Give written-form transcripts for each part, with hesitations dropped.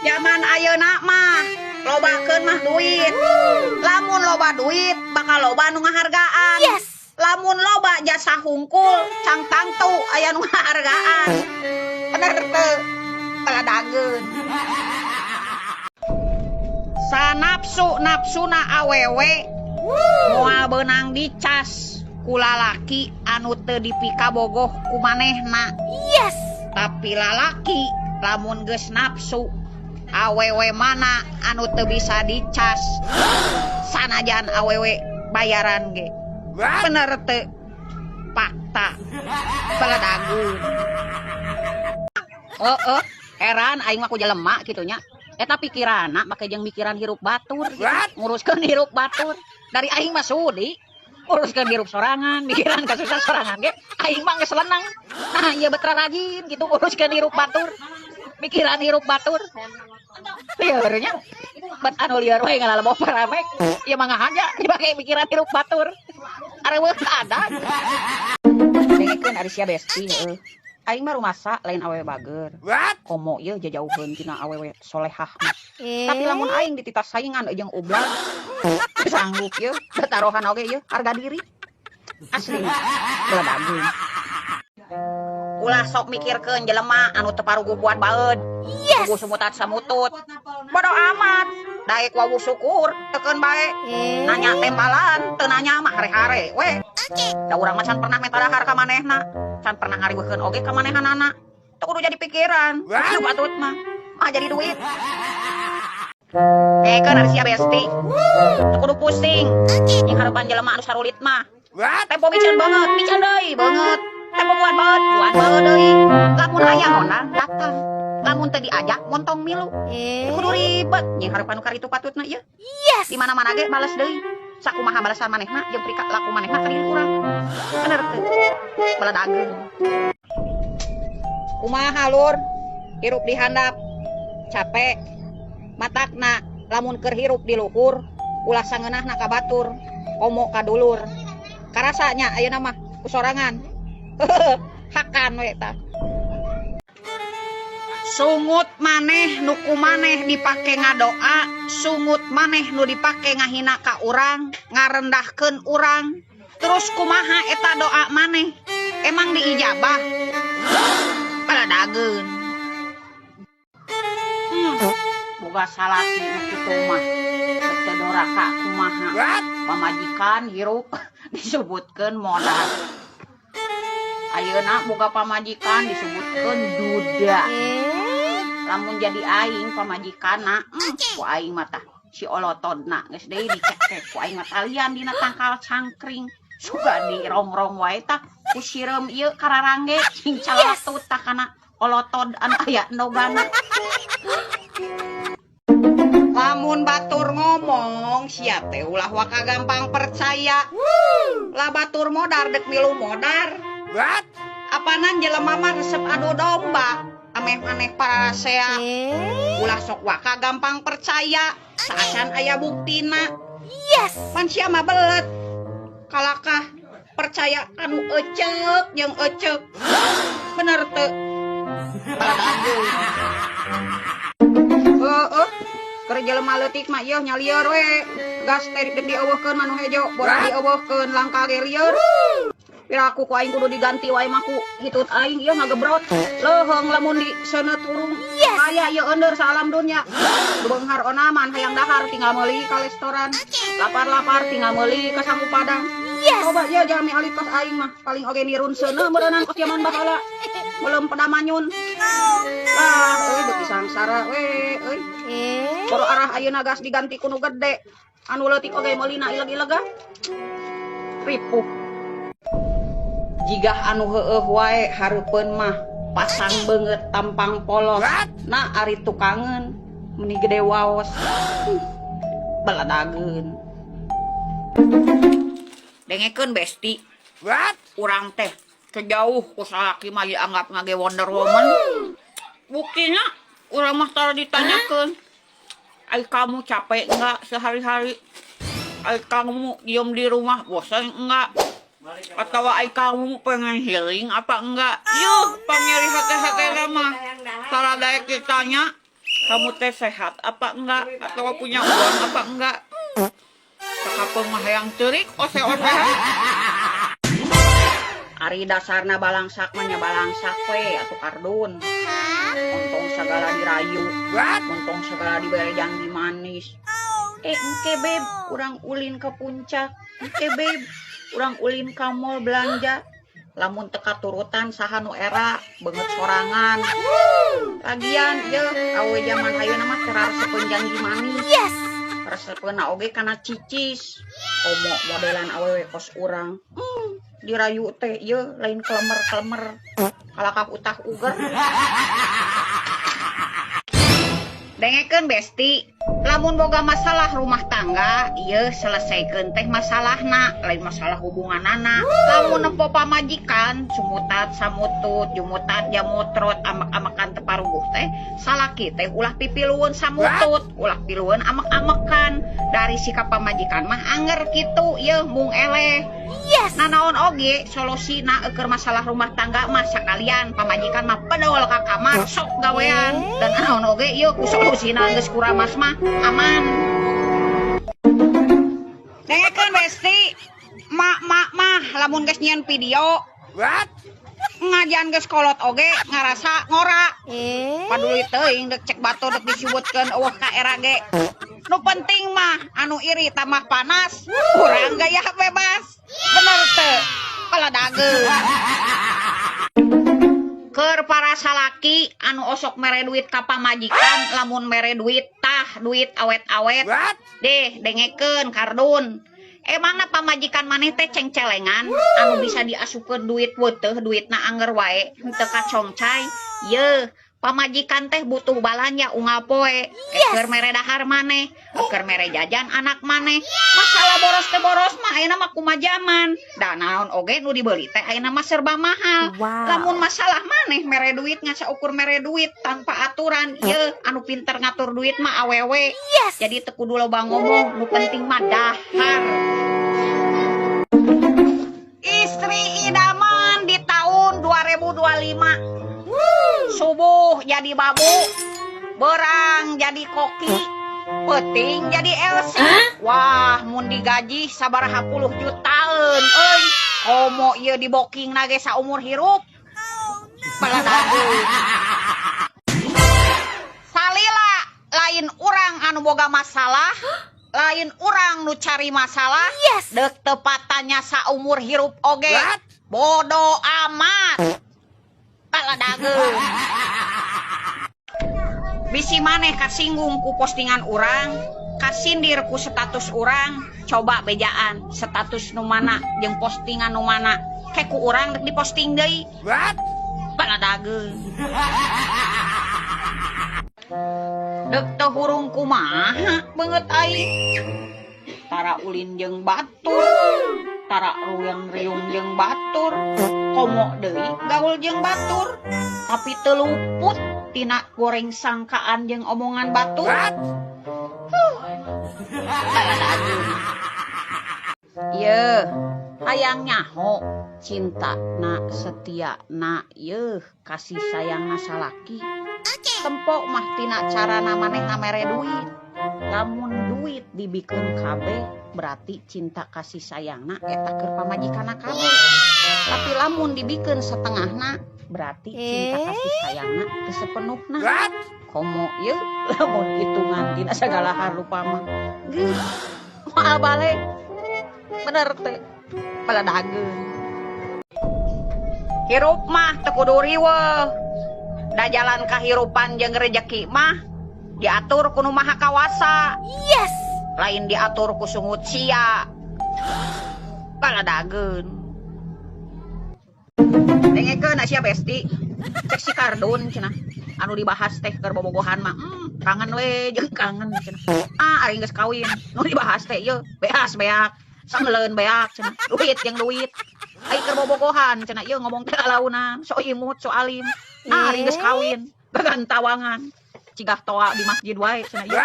Zaman ayeuna mah lobakeun mah duit. Lamun loba duit bakal loba nu ngahargaan. Yes. Lamun loba jasa hungkul cang tangtu aya nu ngahargaan. Bener teu? Paladageun. Sanapsu-napsuna awewe moal beunang dicas ku lalaki anu teu dipika bogoh ku manehna. Yes. Tapi lalaki lamun geus nafsu awewe mana anu teu bisa dicas sanajan awewe bayaran ge. Bener teu? Fakta. Paladageun. Heran aing mah ku jelema kitu nya. Eta pikiranna make jeung mikiran hirup batur gitu. Nguruskeun hirup batur. Dari aing mah sudi uruskeun hirup sorangan, mikiran kasusah sorangan ge aing mah geus leunang. Nah, ieu betra rajin gitu uruskeun hirup batur. Mikiran hirup batur. Lieur nya. Bet anu lieur we ngalaloba paramek. Ieu mah ngahaja dipake mikiran hirup batur. Areueuh ada. Dengekeun ari sia besti heueuh. Aing mah rumasa lain awewe bager. Komo ieu jajauheun tina awewe solehah mah. Tapi lamun aing dititas saingan jeung ublag sanggup ieu taruhan oge ieu harga diri. Asli baladageun. Ulah sok mikirkeun jelema anu teu paruguh buat baeud. Yes. Kudu sumutat samutut. Bodo amat. Daek wawu syukur teukeun bae. Nanya tembalan teu nanya mah hare-hare we. Da urang mah can pernah menta dahar ka manehna. Can pernah ngariweukeun oge ka manehanana. Teu kudu jadi pikiran. Hirup atut mah jadi duit. Kan ari sia besti. Teu kudu pusing. Yang harepan jelema anu sarulit mah. Tempo mican banget, mican deui banget. Tempo buat baeud deui. Lamun aya honang datang. Lamun teu diajak montong milu. Teu kudu ribet. Yang harepan nu karitu patutna ieu. Yes. Di mana-mana ge bales deui. Sakumaha balasan manehna jeung prika laku manehna ka diri urang. Bener teu? Baladageun. Kumaha lur? Hirup di handap. Capek. Matakna lamun keur hirup di luhur, ulah sangeunahna ka batur, komo ka dulur. Karasanya ayeuna mah kusorangan. Hakan we tah. Sungut maneh nu kumaneh dipake ngadoa, sungut maneh nu dipake ngahina ka urang, ngarendahkeun urang. Terus kumaha eta doa maneh? Emang diijabah? Paladageun. Boga salaki nu kitu mah. Teu doraka kumaha? Pamajikan hirup disebutkeun modal. Ayeuna boga pamajikan disebutkeun duda. Lamun jadi aing pamajikanna, ku aing mah tah si olotodna geus deui dicek ku aing mah talian dina tangkal cangkring. Suga dirongrong wae tah ku sireum ieu kararangge cing calatut tah kana olotod anu aya endogana. Lamun batur ngomong sia teh ulah waka gampang percaya. Lah batur modar dek milu modar. Apanan jelema mah resep adu domba. Ameh-aneh parasea. Ulah sok waka gampang percaya. Saacan aya buktina. Yes. Pan sia mah belet. Kalakah percaya anu eceuk jeung eceuk. Bener teu? Baladageun. Keur jelema leutik mah ieu nya lieur we. Gas teh dieuweuhkeun manu hejo, bora dieuweuhkeun langka ge lieur. Piraku ku aing kudu diganti wae mah ku hitut aing ieu ngagebrot. Leuheung lamun di seuneu turung. Aya ieu ender salam dunya. Beunghar onaman hayang dahar tinggal meuli ka restoran. Lapar-lapar tinggal meuli ka sangu padang. Yes. Coba ieu jami alit kos aing mah paling oge nirun seuneu beureunan kos zaman baheula. Belum pada manyun. Lah, euy beuki sangsara we, euy. Poro arah ayeuna gas diganti ku nu gede. Anu leutik oge meulina ileg-ilega. Ripuh. Jigah anu heueuh wae hareupeun mah pasang beungeut tampang polos. Nah ari tukangeun meni gede waos. Baladageun. Dengekeun besti. Urang teh kejauh ku salaki mah dianggap ngage Wonder Woman. Buktinya urang mah tara ditanyakeun, "Ai kamu capek enggak sehari-hari? Ai kamu diem di rumah bosan enggak? Atau ai kamu pengen healing apa enggak?" Yuh, panyeri hati-hati mah. Tara daek ditanya, Kamu teh sehat apa enggak? Atau punya uang apa enggak? Sakapeng mah hayang teurik ose-ose. Ari dasarna balangsak mah nya balangsak we atuh kardun. Untung segala dirayu, untung segala dibere janji manis. Engke beb, urang ulin ke puncak. Engke beb, urang ulin ka mall belanja. Lamun teka turutan saha nu era beungeut sorangan. Lagian ye awe zaman ayeuna mah teu raresepeun janji manis. Yes. Raresepeunna oge kana cicis. Komo modelan awewe kos urang. Dirayu teh ye lain kelemer-kelemer. Kalakak utah uger. Dengekeun besti, lamun boga masalah rumah tangga, ieu selesaikeun teh masalahna, lain masalah hubunganana. Lamun nempo pamajikan, sumutat samutut, jumutat jamutrot, amek-amekan teu paruguh teh, salaki teh ulah pipilueun samutut, ulah pilueun amek-amekan. Dari sikap pamajikan mah anger kitu, ieu mung eleh. Yes. Nah naon oge solusina keur masalah rumah tangga mah sakalian pamajikan mah pedol ka kamar sok gawean dan naon oge ieu ku solusina geus kuramas mah aman. Dengekeun besti, mak mah lamun geus nyieun video. What? Ngajian geus kolot oge ngarasa ngora. Paduli teuing dek cek batur dek disebutkeun eueuh ka era ge. Nu penting mah anu iri tamah panas, urang gaya bebas. Bener teu? Pala dageun. Keur para salaki anu osok mere duit ka pamajikan, lamun mere duit tah duit awet-awet. Deh dengekeun kardun. Emangna pamajikan maneh teh cengcelengan anu bisa diasukeun duit weuteuh duitna anger wae henteu kacongcai. Yeuh, pamajikan teh butuh balanja unggal poe. Keur mere dahar maneh, keur mere jajan anak maneh. Masalah boros teh boros mah ayeuna mah kumaha jaman. Da naon oge nu dibeli teh ayeuna mah serba mahal. Lamun masalah maneh mere duit ngasa ukur mere duit tanpa aturan. Yeuh, anu pinter ngatur duit mah awewe. Jadi teu kudu loba ngomong, nu penting mah dahar. Istri idaman di tahun 2025. Subuh jadi babu, berang jadi koki, peting jadi LC. Wah, mun digaji sabaraha puluh jutaan, euy. Komo ieu diboking na ge saumur hirup. Pala dageun. Salila lain urang anu boga masalah, lain urang nu cari masalah. Deuk tepatannya saumur hirup oge. Bodoh amat. Pala dageun. Bisi maneh kasinggung ku postingan urang, kasindir ku status urang, coba bejaan status nu mana jeung postingan nu mana. Ke ku urang dek diposting deui. Pala dageun. Dek teu hurung kumaha beungeut aing. Tara ulin jeung batur, tara ruyang-riyung jeung batur, komo deui gaul jeung batur, tapi teu luput tina goreng sangkaan jeung omongan batur. Yeuh, hayang nyaho cinta na setia na yeuh kasih sayang na salaki. Tempo mah tina carana maneh ngamere duit. Lamun duit dibikeun kabeh berarti cinta kasih sayangna eta keur pamajikanna kabeh. Tapi lamun dibikeun setengahna berarti cinta kasih sayangna teu sapenuhna. Komo ieu lamun hitungan dina sagala harupa mah. Geus moal balik. Bener teh. Pala dageun. Hirup mah teu kudu riweuh. Da jalan kahirupan jeung rejeki mah diatur ku nu maha kawasa. Lain diatur ku sungut sia. Pala dageun. Dengekeun sia besti. Cek si kardun cenah. Anu dibahas teh keur bobogohan mah. Kangen we jeung kangen cenah. Ari geus kawin. Nu dibahas teh ieu beas beak. Sangleun beak cenah. Duit jeung duit. Ai keur bobogohan cenah ieu ngomong teh alaunan, so imut, so alim. Ari geus kawin, gagantawangan. Cigah toa di masjid wae cenah ieu.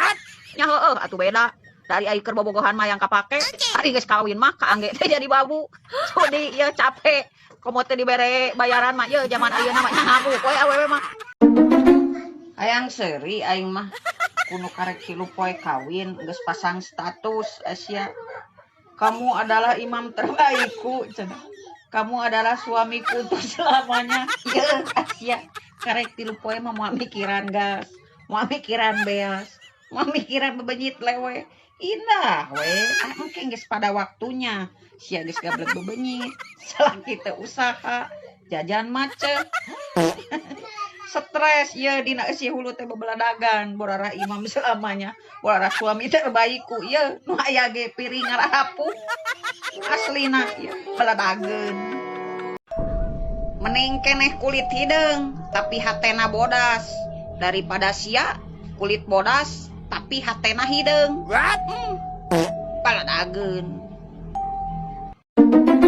Nya heueuh atuh beda. Dari ai keur bobogohan mah yang kapake, ari geus kawin mah kaangge teh jadi babu. Sudi ieu capek. Komo teh dibere bayaran mah ieu zaman ayeuna mah ngabuk we awewe mah. Hayang seri aing mah kuno karek 3 poe kawin geus pasang status Asia. Kamu adalah imam terbaikku cenah. Kamu adalah suamiku untuk selamanya. Ya Asia karek 3 poe mah moal mikiran gas, moal mikiran beas, moal mikiran bebenyit lewe. Indah we, mungkin geus pada waktunya. Sia geus gablek bebenyit, salah kita usaha, jajan macet. Stres ya dina si hulu teh bebeladagan borara imam selamanya, borara suami terbaikku ya nu aya ge piring ngarapuh. Aslina ya beladageun. Mending keneh kulit hidung tapi hatena bodas daripada sia kulit bodas tapi hatena hidung. Baladageun.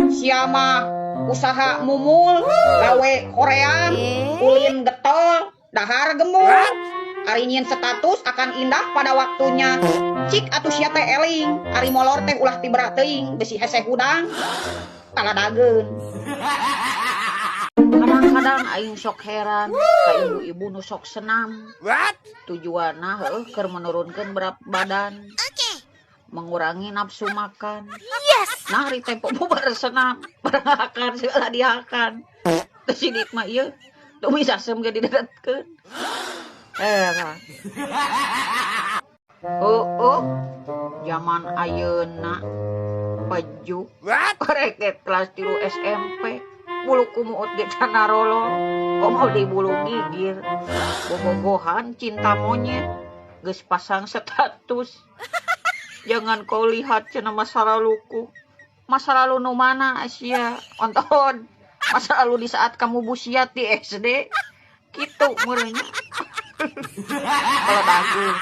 Sia mah usaha mumul, gawe korean, ulin getol, dahar gemuk. Ari nyieun status akan indah pada waktunya. Cik atuh sia teh eling, ari molor teh ulah ti berat teuing, besi hese hudang. Baladageun. Kadang-kadang aing sok heran ka ibu-ibu nu sok senam. Tujuanna heueuh keur menurunkeun berat badan. Mengurangi nafsu makan. Nah, hari tempo bubar senam, berakan segala diakan. Terus sidik mah ieu, tuh bisa sem ge didedetkeun. Zaman ayeuna baju korek kelas 3 SMP. Bulu kumuut ge canarolo, komo di bulu gigir. Bobogohan cinta monyet, geus pasang status. Jangan kau lihat cenah masa laluku. Masa lalu nu mana Asia? Onton. Masa lalu di saat kamu busiat di SD. Kitu meureunnya. Kalau bagus.